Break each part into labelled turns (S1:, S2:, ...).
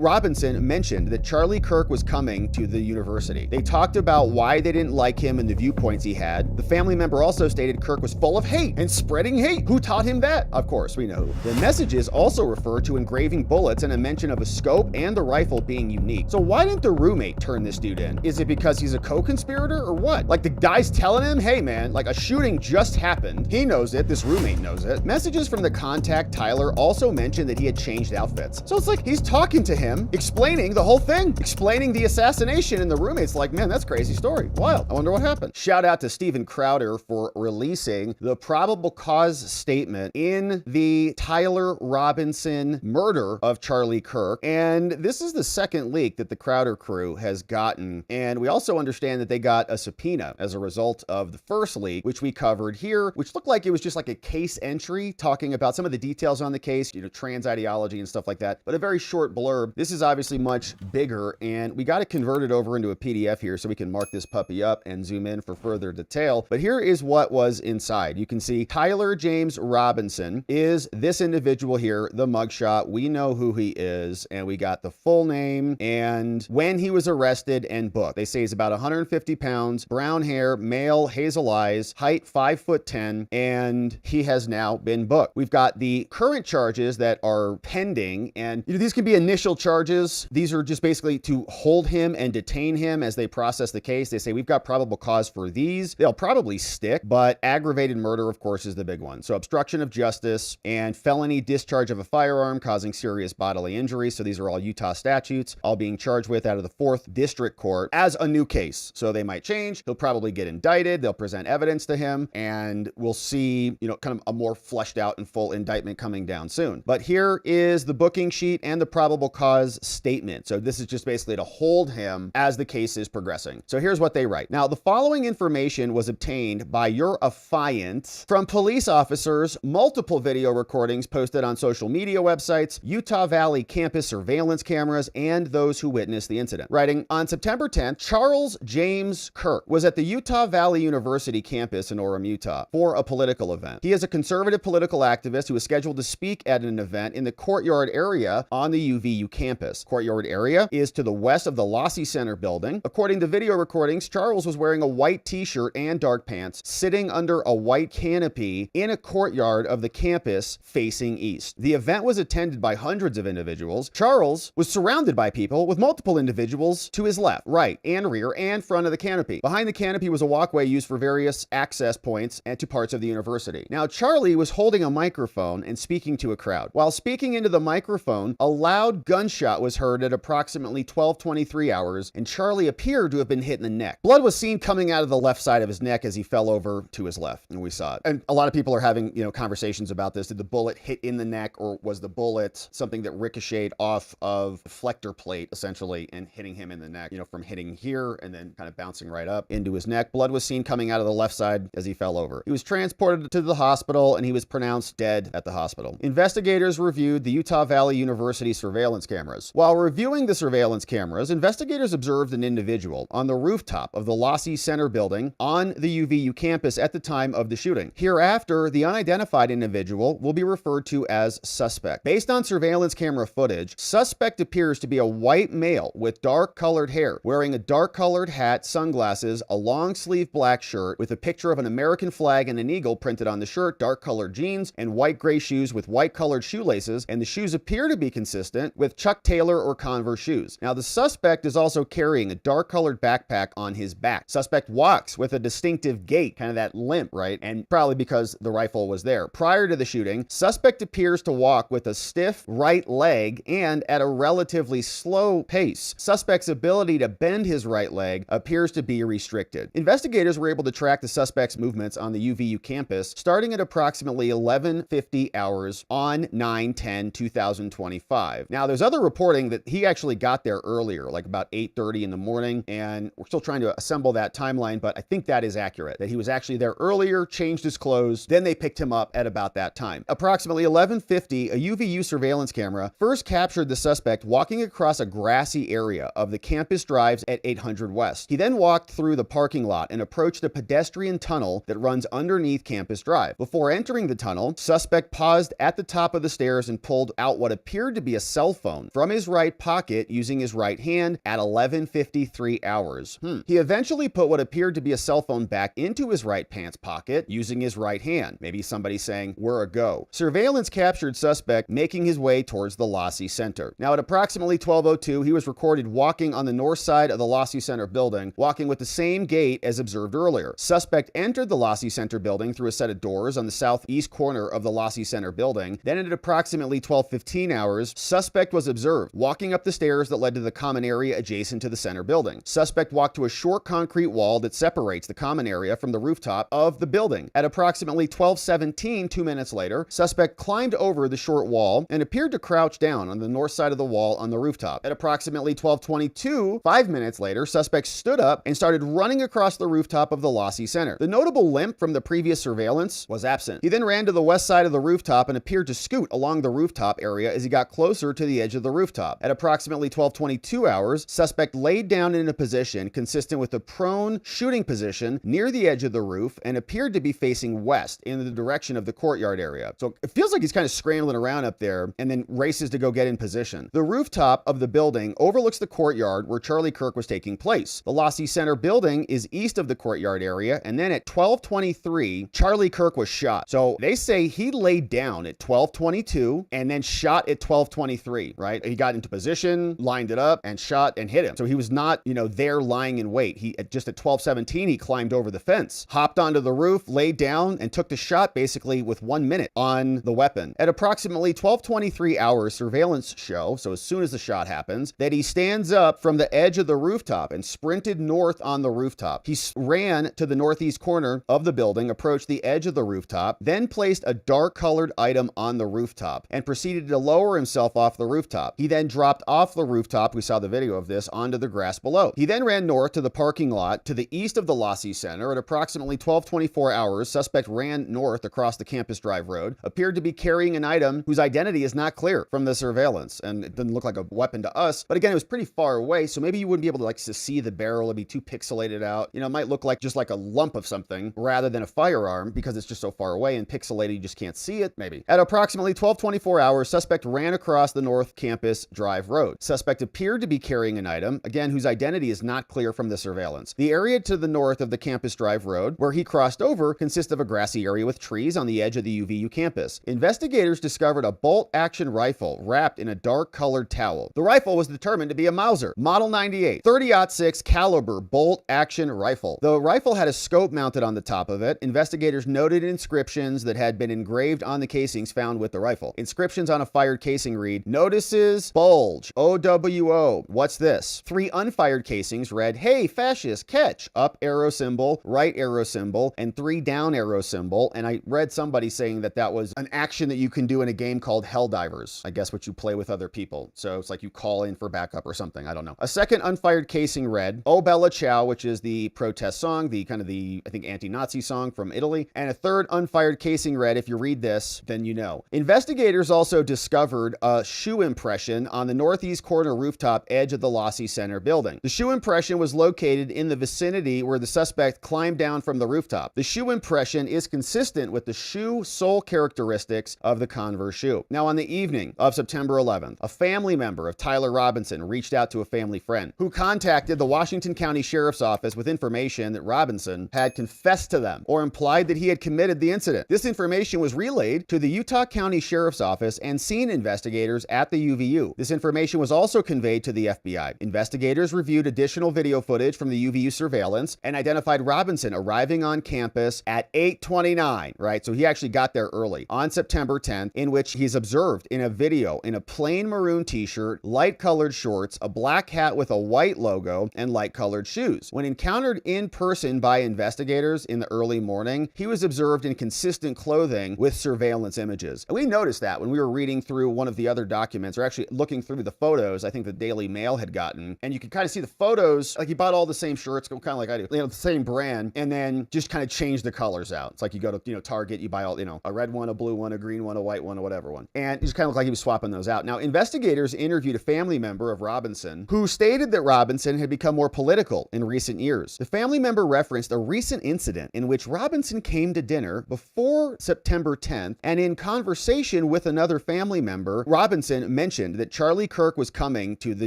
S1: Robinson mentioned that Charlie Kirk was coming to the university. They talked about why they didn't like him and the viewpoints he had. The family member also stated Kirk was full of hate and spreading hate. Who taught him that? Of course, we know who. The messages also refer to engraving bullets and a mention of a scope and the rifle being unique. So why didn't the roommate turn this dude in? Is it because he's a co-conspirator or what? Like the guy's telling him, hey man, like a shooting just happened. He knows it, this roommate knows it. Messages from the contact, Tyler, also mentioned that he had changed outfits. So it's like he's talking to him, explaining the whole thing, explaining the assassination, and the roommate's like, man, that's a crazy story. Wild. I wonder what happened. Shout out to Steven Crowder for releasing the probable cause statement in the Tyler Robinson murder of Charlie Kirk. And this is the second leak that the Crowder crew has gotten. And we also understand that they got a subpoena as a result of the first leak, which we covered here, which looked like it was just like a case entry talking about some of the details on the case, trans ideology and stuff like that, but a very short blurb. This is obviously much bigger, and we got it converted over into a PDF here so we can mark this puppy up and zoom in for further detail. But here is what was inside. You can see Tyler James Robinson is this individual here, the mugshot. We know who he is, and we got the full name and when he was arrested and booked. They say he's about 150 pounds, brown hair, male, hazel eyes, height 5'10", and he has now been booked. We've got the current charges that are pending, and these can be initial charges. These are just basically to hold him and detain him as they process the case. They say we've got probable cause for these. They'll probably stick, but aggravated murder, of course, is the big one. So obstruction of justice and felony discharge of a firearm causing serious bodily injury. So these are all Utah statutes, all being charged with out of the 4th District Court as a new case. So they might change. He'll probably get indicted. They'll present evidence to him, and we'll see, kind of a more fleshed out and full indictment coming down soon. But here is the booking sheet and the probable cause statement. So this is just basically to hold him as the case is progressing. So here's what they write. Now, the following information was obtained by your affiant from police officers, multiple video recordings posted on social media websites, Utah Valley campus surveillance cameras, and those who witnessed the incident. Writing, on September 10th, Charles James Kirk was at the Utah Valley University campus in Orem, Utah for a political event. He is a conservative political activist who is scheduled to speak at an event in the courtyard area on the UVU campus. Courtyard area is to the west of the Lossy Center building. According to video recordings, Charles was wearing a white t-shirt and dark pants, sitting under a white canopy in a courtyard of the campus facing east. The event was attended by hundreds of individuals. Charles was surrounded by people, with multiple individuals to his left, right, and rear, and front of the canopy. Behind the canopy was a walkway used for various access points and to parts of the university. Now, Charlie was holding a microphone and speaking to a crowd. While speaking into the microphone, a loud gunshot was heard at approximately 12:23 hours, and Charlie appeared to have been hit in the neck. Blood was seen coming out of the left side of his neck as he fell over to his left, and we saw it. And a lot of people are having, conversations about this. Did the bullet hit in the neck, or was the bullet something that ricocheted off of the deflector plate, essentially, and hitting him in the neck, from hitting here and then kind of bouncing right up into his neck? Blood was seen coming out of the left side as he fell over. He was transported to the hospital, and he was pronounced dead at the hospital. Investigators reviewed the Utah Valley University surveillance cameras. While reviewing the surveillance cameras, investigators observed an individual on the rooftop of the Lossy Center building on the UVU campus at the time of the shooting. Hereafter, the unidentified individual will be referred to as suspect. Based on surveillance camera footage, suspect appears to be a white male with dark-colored hair, wearing a dark-colored hat, sunglasses, a long-sleeve black shirt with a picture of an American flag and an eagle printed on the shirt, dark-colored jeans, and white-gray shoes with white-colored shoelaces, and the shoes appear to be consistent with Chuck Taylor or Converse shoes. Now, the suspect is also carrying a dark-colored backpack on his back. Suspect walks with a distinctive gait, kind of that limp, right? And probably because the rifle was there. Prior to the shooting, suspect appears to walk with a stiff right leg and at a relatively slow pace. Suspect's ability to bend his right leg appears to be restricted. Investigators were able to track the suspect's movements on the UVU campus starting at approximately 11:50 hours on 9/10/2025. Now, there's other reporting that he actually got there earlier, like about 8:30 in the morning, and we're still trying to assemble that timeline, but I think that is accurate, that he was actually there earlier, changed his clothes, then they picked him up at about that time. Approximately 11:50, a UVU surveillance camera first captured the suspect walking across a grassy area of the campus drives at 800 West. He then walked through the parking lot and approached a pedestrian tunnel that runs underneath Campus Drive. Before entering the tunnel, suspect paused at the top of the stairs and pulled out what appeared to be a cell phone from his right pocket using his right hand at 11:53 hours. He eventually put what appeared to be a cell phone back into his right pants pocket using his right hand. Maybe somebody saying, "We're a go." Surveillance captured suspect making his way towards the Lassie Center. Now, at approximately 12:02, he was recorded walking on the north side of the Lassie Center building, walking with the same gait as observed earlier. Suspect entered the Lassie Center building through a set of doors on the southeast corner of the Lassie Center building. Then at approximately 12:15 hours, suspect was observed walking up the stairs that led to the common area adjacent to the center building. Suspect walked to a short concrete wall that separates the common area from the rooftop of the building. At approximately 12:17, 2 minutes later, suspect climbed over the short wall and appeared to crouch down on the north side of the wall on the rooftop. At approximately 12:22, 5 minutes later, suspect stood up and started running across the rooftop of the Lassie Center. The notable limp from the previous surveillance was absent. He then ran to the west side of the rooftop and appeared to scoot along the rooftop area as he got closer to the edge of the rooftop. At approximately 12:22 hours, suspect laid down in a position consistent with the prone shooting position near the edge of the roof and appeared to be facing west in the direction of the courtyard area. So it feels like he's kind of scrambling around up there and then races to go get in position. The rooftop of the building overlooks the courtyard where Charlie Kirk was taking place. The Lassie Center building is east of the courtyard area, and then at 12:23, Charlie Kirk was shot. So they say he laid down at 12:22 and then shot at 12:23, right? He got into position, lined it up, and shot and hit him. So he was not, there lying in wait. Just at 12:17, he climbed over the fence, hopped onto the roof, laid down, and took the shot basically with 1 minute on the weapon. At approximately 12:23 hours, surveillance show, so as soon as the shot happens, that he stands up from the edge of the rooftop and sprinted north on the rooftop. He ran to the northeast corner of the building, approached the edge of the rooftop, then placed a dark colored item on the rooftop and proceeded to lower himself off the rooftop. He then dropped off the rooftop, we saw the video of this, onto the grass below. He then ran north to the parking lot to the east of the Lassie Center. At approximately 12:24 hours, suspect ran north across the Campus Drive Road, appeared to be carrying an item whose identity is not clear from the surveillance, and it didn't look like a weapon to us, but again, it was pretty far away, so maybe you wouldn't be able to see the barrel. It'd be too pixelated out. It might look like just like a lump of something rather than a firearm because it's just so far away and pixelated, you just can't see it, maybe. At approximately 12:24 hours, suspect ran across the North Campus Drive Road. Suspect appeared to be carrying an item, again, whose identity is not clear from the surveillance. The area to the north of the Campus Drive Road, where he crossed over, consists of a grassy area with trees on the edge of the UVU campus. Investigators discovered a bolt-action rifle wrapped in a dark-colored towel. The rifle was determined to be a Mauser, Model 98, 30-06 caliber bolt-action rifle. The rifle had a scope mounted on the top of it. Investigators noted inscriptions that had been engraved on the casings found with the rifle. Inscriptions on a fired casing read, "Notices bulge, OWO. What's this?" 3 unfired casings read, "Hey, fascist, catch," up arrow symbol, right arrow symbol, and 3 down arrow symbol. And I read somebody saying that that was an action that you can do in a game called Helldivers, I guess, which you play with other people. So it's like you call in for backup or something. I don't know. A second unfired casing read, "Oh Bella Ciao," which is the protest song, the I think, anti-Nazi song from Italy. And a third unfired casing read, if you read this, then you know. Investigators also discovered a shoe impression on the northeast corner rooftop edge of the Lassie Center building. The shoe impression was located in the vicinity where the suspect climbed down from the rooftop. The shoe impression is consistent with the shoe sole characteristics of the Converse shoe. Now, on the evening of September 11th, a family member of Tyler Robinson reached out to a family friend who contacted the Washington County Sheriff's Office with information that Robinson had confessed to them or implied that he had committed the incident. This information was relayed to the Utah County Sheriff's Office and scene investigators at the UVU. This information was also conveyed to the FBI. Investigators reviewed additional video footage from the UVU surveillance and identified Robinson arriving on campus at 8:29, right? So he actually got there early on September 10th, in which he's observed in a video in a plain maroon t-shirt, light colored shorts, a black hat with a white logo, and light colored shoes. When encountered in person by investigators in the early morning, he was observed in consistent clothing with surveillance images. And we noticed that when we were reading through one of the other documents, or actually looking through the photos I think the Daily Mail had gotten, and you could kind of see the photos, like he bought all the same shirts, kind of like I do, the same brand, and then just kind of change the colors out. It's like you go to, Target, you buy all, a red one, a blue one, a green one, a white one, or whatever one. And it just kind of looked like he was swapping those out. Now, investigators interviewed a family member of Robinson who stated that Robinson had become more political in recent years. The family member referenced a recent incident in which Robinson came to dinner before September 10th, and in conversation with another family member, Robinson mentioned mentioned that Charlie Kirk was coming to the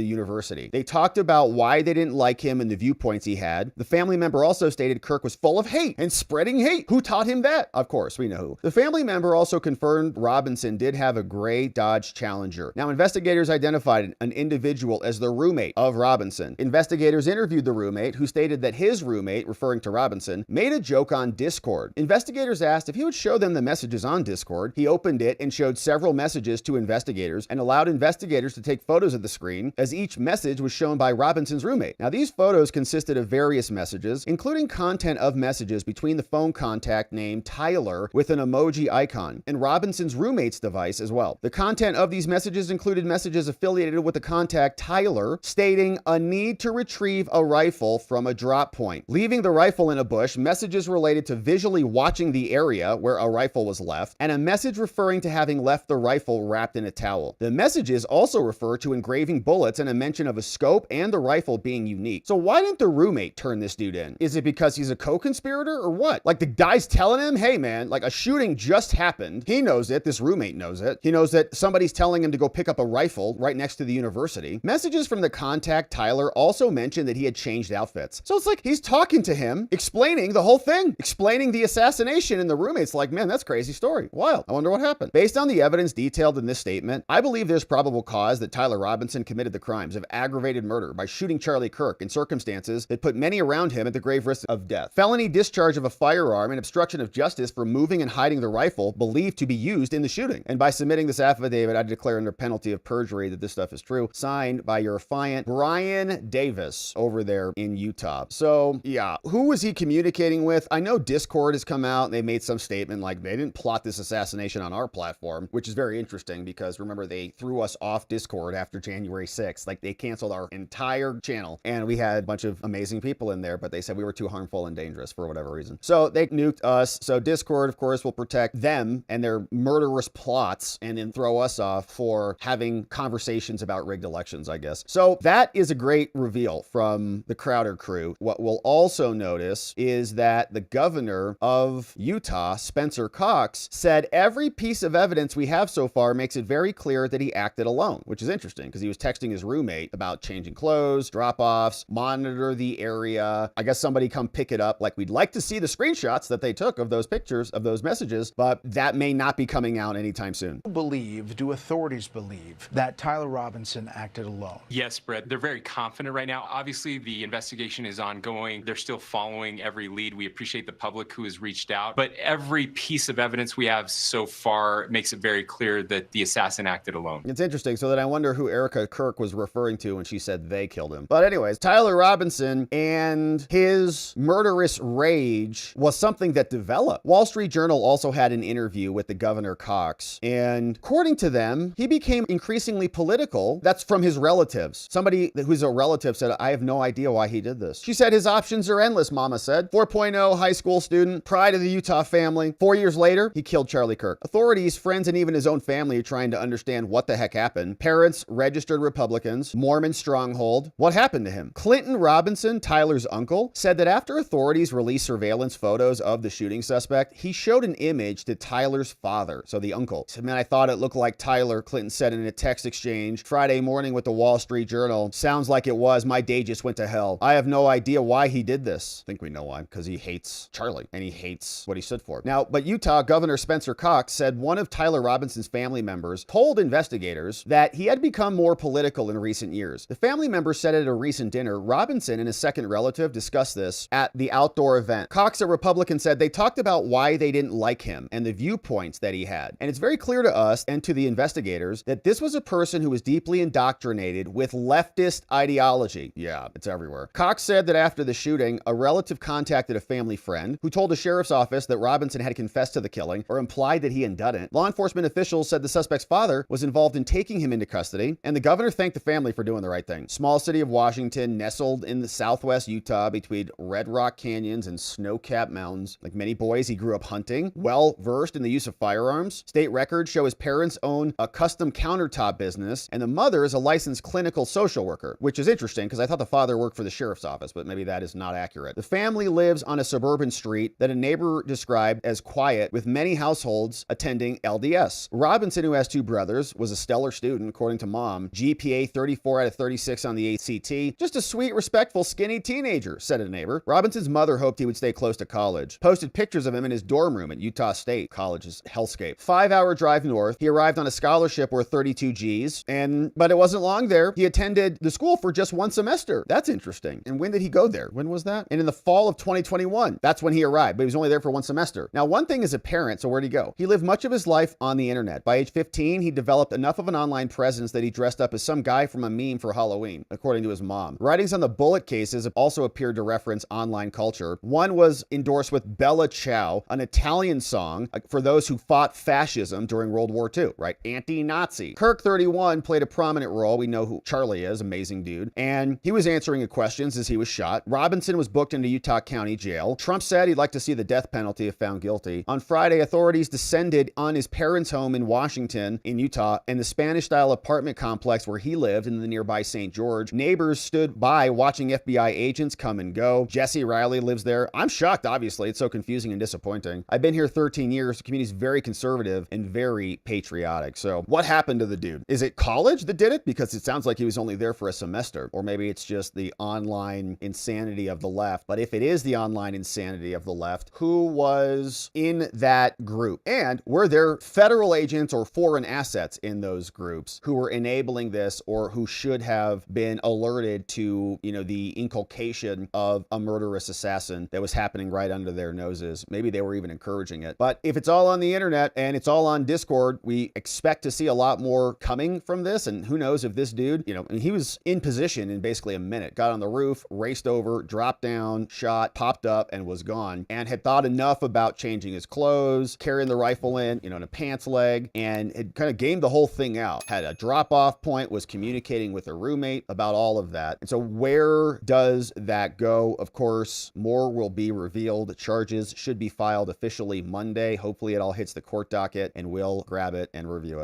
S1: university. They talked about why they didn't like him and the viewpoints he had. The family member also stated Kirk was full of hate and spreading hate. Who taught him that? Of course, we know who. The family member also confirmed Robinson did have a gray Dodge Challenger. Now, investigators identified an individual as the roommate of Robinson. Investigators interviewed the roommate, who stated that his roommate, referring to Robinson, made a joke on Discord. Investigators asked if he would show them the messages on Discord. He opened it and showed several messages to investigators and allowed investigators to take photos of the screen as each message was shown by Robinson's roommate. Now, these photos consisted of various messages, including content of messages between the phone contact named Tyler with an emoji icon and Robinson's roommate's device as well. The content of these messages included messages affiliated with the contact Tyler stating a need to retrieve a rifle from a drop point, leaving the rifle in a bush, messages related to visually watching the area where a rifle was left, and a message referring to having left the rifle wrapped in a towel. The messages also refer to engraving bullets and a mention of a scope and the rifle being unique. So why didn't the roommate turn this dude in? Is it because he's a co-conspirator or what? Like the guy's telling him, hey man, like a shooting just happened. He knows it. This roommate knows it. He knows that somebody's telling him to go pick up a rifle right next to the university. Messages from the contact Tyler also mentioned that he had changed outfits. So it's like he's talking to him, explaining the whole thing, explaining the assassination, and the roommate's like, man, that's a crazy story. Wild. I wonder what happened. Based on the evidence detailed in this statement, I believe there's probable cause that Tyler Robinson committed the crimes of aggravated murder by shooting Charlie Kirk in circumstances that put many around him at the grave risk of death. Felony discharge of a firearm and obstruction of justice for moving and hiding the rifle believed to be used in the shooting. And by submitting this affidavit, I declare under penalty of perjury that this stuff is true. Signed by your affiant, Brian Davis, over there in Utah. So yeah, who was he communicating with? I know Discord has come out and they made some statement like they didn't plot this assassination on our platform, which is very interesting because remember they threw us off Discord after January 6th. Like they canceled our entire channel and we had a bunch of amazing people in there, but they said we were too harmful and dangerous for whatever reason. So they nuked us. So Discord, of course, will protect them and their murderous plots and then throw us off for having conversations about rigged elections, I guess. So that is a great reveal from the Crowder crew. What we'll also notice is that the governor of Utah, Spencer Cox, said every piece of evidence we have so far makes it very clear that he acted alone, which is interesting because he was texting his roommate about changing clothes, drop-offs, monitor the area. I guess somebody come pick it up. Like we'd like to see the screenshots that they took of those pictures of those messages, but that may not be coming out anytime soon.
S2: Do authorities believe that Tyler Robinson acted alone?
S3: Yes, Brett. They're very confident right now. Obviously, the investigation is ongoing. They're still following every lead. We appreciate the public who has reached out, but every piece of evidence we have so far makes it very clear that the assassin acted alone.
S1: It's interesting. So then I wonder who Erica Kirk was referring to when she said they killed him. But anyways, Tyler Robinson and his murderous rage was something that developed. Wall Street Journal also had an interview with the Governor Cox, and according to them, he became increasingly political. That's from his relatives. Somebody who's a relative said, I have no idea why he did this. She said his options are endless, Mama said. 4.0 high school student, pride of the Utah family. 4 years later, he killed Charlie Kirk. Authorities, friends, and even his own family are trying to understand what the heck happened. Parents, registered Republicans, Mormon stronghold. What happened to him? Clinton Robinson, Tyler's uncle, said that after authorities released surveillance photos of the shooting suspect, he showed an image to Tyler's father, so the uncle. He said, man, I thought it looked like Tyler, Clinton said in a text exchange Friday morning with the Wall Street Journal. Sounds like it was. My day just went to hell. I have no idea why he did this. I think we know why, because he hates Charlie and he hates what he stood for. Now, but Utah Governor Spencer Cox said one of Tyler Robinson's family members told investigators that he had become more political in recent years. The family member said at a recent dinner, Robinson and his second relative discussed this at the outdoor event. Cox, a Republican, said they talked about why they didn't like him and the viewpoints that he had. And it's very clear to us and to the investigators that this was a person who was deeply indoctrinated with leftist ideology. Yeah, it's everywhere. Cox said that after the shooting, a relative contacted a family friend who told the sheriff's office that Robinson had confessed to the killing or implied that he had done it. Law enforcement officials said the suspect's father was involved in taking him into custody, and the governor thanked the family for doing the right thing. Small city of Washington, nestled in the southwest Utah between Red Rock Canyons and snow-capped mountains. Like many boys, he grew up hunting, well versed in the use of firearms. State records show his parents own a custom countertop business, and the mother is a licensed clinical social worker, which is interesting because I thought the father worked for the sheriff's office, but maybe that is not accurate. The family lives on a suburban street that a neighbor described as quiet, with many households attending LDS. Robinson, who has two brothers, was a stellar stellar student, according to mom. GPA 34 out of 36 on the ACT. Just a sweet, respectful, skinny teenager, said a neighbor. Robinson's mother hoped he would stay close to college. Posted pictures of him in his dorm room at Utah State College's hellscape. 5-hour drive north. He arrived on a scholarship worth 32 G's, but it wasn't long there. He attended the school for just one semester. That's interesting. And when did he go there? When was that? And in the fall of 2021, that's when he arrived, but he was only there for one semester. Now, one thing is apparent, so where'd he go? He lived much of his life on the internet. By age 15, he developed enough of an online presence that he dressed up as some guy from a meme for Halloween, according to his mom. Writings on the bullet cases have also appeared to reference online culture. One was endorsed with Bella Ciao, an Italian song for those who fought fascism during World War II, right? Anti-Nazi. Kirk, 31, played a prominent role. We know who Charlie is, amazing dude. And he was answering questions as he was shot. Robinson was booked into Utah County Jail. Trump said he'd like to see the death penalty if found guilty. On Friday, authorities descended on his parents' home in Washington, in Utah, and the Spanish-style apartment complex where he lived in the nearby St. George. Neighbors stood by watching FBI agents come and go. Jesse Riley lives there. I'm shocked, obviously. It's so confusing and disappointing. I've been here 13 years. The community's very conservative and very patriotic. So what happened to the dude? Is it college that did it? Because it sounds like he was only there for a semester. Or maybe it's just the online insanity of the left. But if it is the online insanity of the left, who was in that group? And were there federal agents or foreign assets in those groups who were enabling this or who should have been alerted to, the inculcation of a murderous assassin that was happening right under their noses? Maybe they were even encouraging it. But if it's all on the internet and it's all on Discord, we expect to see a lot more coming from this. And who knows if this dude, he was in position in basically a minute, got on the roof, raced over, dropped down, shot, popped up, and was gone, and had thought enough about changing his clothes, carrying the rifle in a pants leg, and had kind of gamed the whole thing out. Had a drop-off point, was communicating with a roommate about all of that. And so where does that go? Of course, more will be revealed. Charges should be filed officially Monday. Hopefully it all hits the court docket and we'll grab it and review it.